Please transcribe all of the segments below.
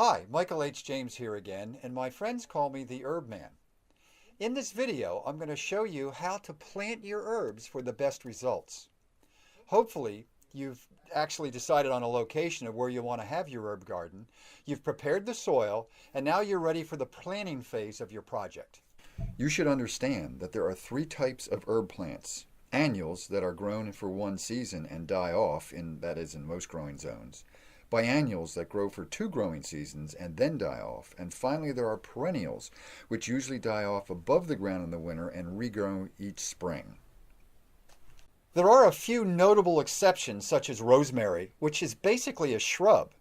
Hi, Michael H. James here again, and my friends call me the Herb Man. In this video, I'm going to show you how to plant your herbs for the best results. Hopefully, you've actually decided on a location of where you want to have your herb garden, you've prepared the soil, and now you're ready for the planting phase of your project. You should understand that there are three types of herb plants. Annuals that are grown for one season and die off, that is in most growing zones. Biennials that grow for two growing seasons and then die off. And finally, there are perennials, which usually die off above the ground in the winter and regrow each spring. There are a few notable exceptions, such as rosemary, which is basically a shrub.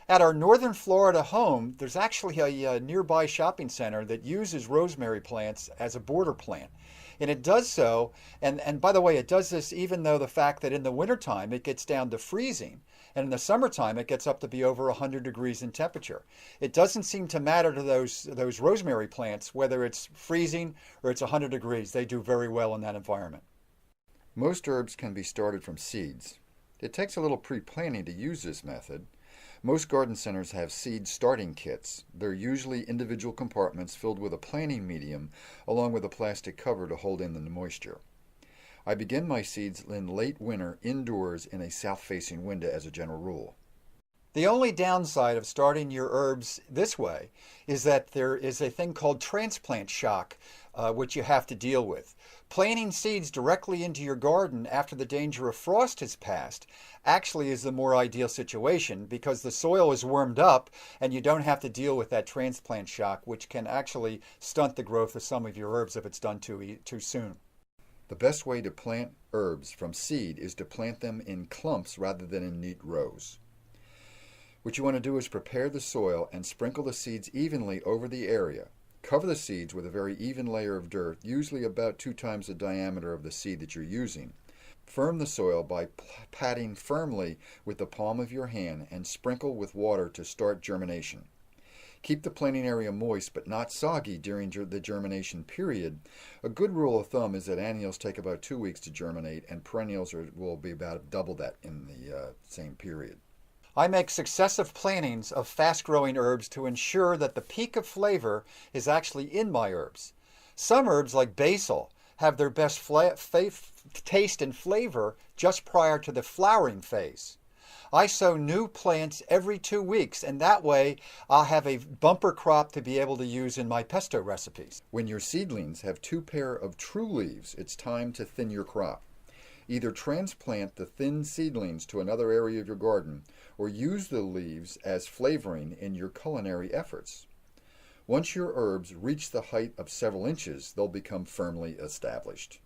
At our northern Florida home, there's actually a nearby shopping center that uses rosemary plants as a border plant. And it does so, and by the way, it does this even though the fact that in the wintertime it gets down to freezing, and in the summertime it gets up to be over 100 degrees in temperature. It doesn't seem to matter to those rosemary plants whether it's freezing or it's 100 degrees. They do very well in that environment. Most herbs can be started from seeds. It takes a little pre-planning to use this method. Most garden centers have seed starting kits. They're usually individual compartments filled with a planting medium along with a plastic cover to hold in the moisture. I begin my seeds in late winter indoors in a south-facing window as a general rule. The only downside of starting your herbs this way is that there is a thing called transplant shock, which you have to deal with. Planting seeds directly into your garden after the danger of frost has passed actually is the more ideal situation because the soil is warmed up and you don't have to deal with that transplant shock, which can actually stunt the growth of some of your herbs if it's done too soon. The best way to plant herbs from seed is to plant them in clumps rather than in neat rows. What you want to do is prepare the soil and sprinkle the seeds evenly over the area. Cover the seeds with a very even layer of dirt, usually about 2 times the diameter of the seed that you're using. Firm the soil by patting firmly with the palm of your hand and sprinkle with water to start germination. Keep the planting area moist but not soggy during the germination period. A good rule of thumb is that annuals take about 2 weeks to germinate and perennials will be about double that in the same period. I make successive plantings of fast-growing herbs to ensure that the peak of flavor is actually in my herbs. Some herbs, like basil, have their best taste and flavor just prior to the flowering phase. I sow new plants every 2 weeks, and that way I'll have a bumper crop to be able to use in my pesto recipes. When your seedlings have 2 pair of true leaves, it's time to thin your crop. Either transplant the thin seedlings to another area of your garden or use the leaves as flavoring in your culinary efforts. Once your herbs reach the height of several inches, they'll become firmly established.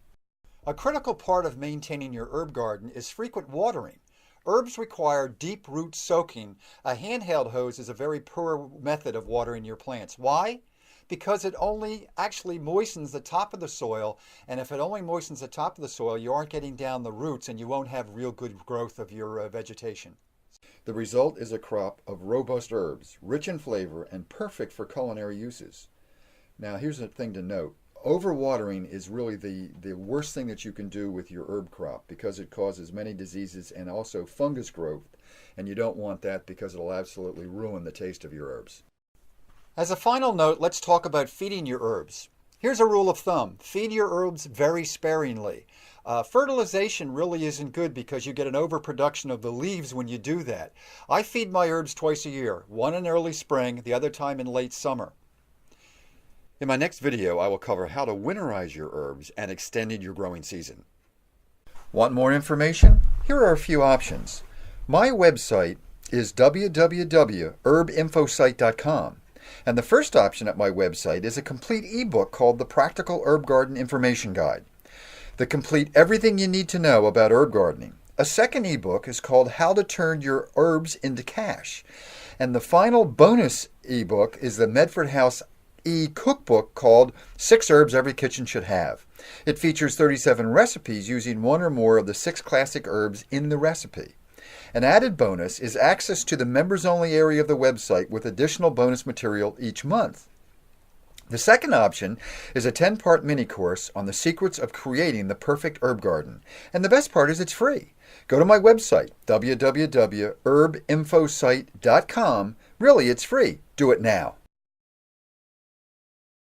A critical part of maintaining your herb garden is frequent watering. Herbs require deep root soaking. A handheld hose is a very poor method of watering your plants. Why? Because it only actually moistens the top of the soil, and if it only moistens the top of the soil, you aren't getting down the roots and you won't have real good growth of your vegetation. The result is a crop of robust herbs, rich in flavor and perfect for culinary uses. Now here's a thing to note. Overwatering is really the worst thing that you can do with your herb crop because it causes many diseases and also fungus growth, and you don't want that because it'll absolutely ruin the taste of your herbs. As a final note, let's talk about feeding your herbs. Here's a rule of thumb. Feed your herbs very sparingly. Fertilization really isn't good because you get an overproduction of the leaves when you do that. I feed my herbs twice a year, one in early spring, the other time in late summer. In my next video, I will cover how to winterize your herbs and extending your growing season. Want more information? Here are a few options. My website is www.herbinfosite.com. And the first option at my website is a complete ebook called the Practical Herb Garden Information Guide that complete everything you need to know about herb gardening. A second ebook is called How to Turn Your Herbs into Cash. And the final bonus ebook is the Medford House e-cookbook called 6 Herbs Every Kitchen Should Have. It features 37 recipes using one or more of the 6 classic herbs in the recipe. An added bonus is access to the members-only area of the website with additional bonus material each month. The second option is a 10-part mini-course on the secrets of creating the perfect herb garden. And the best part is it's free. Go to my website, www.herbinfosite.com, Really, it's free. Do it now.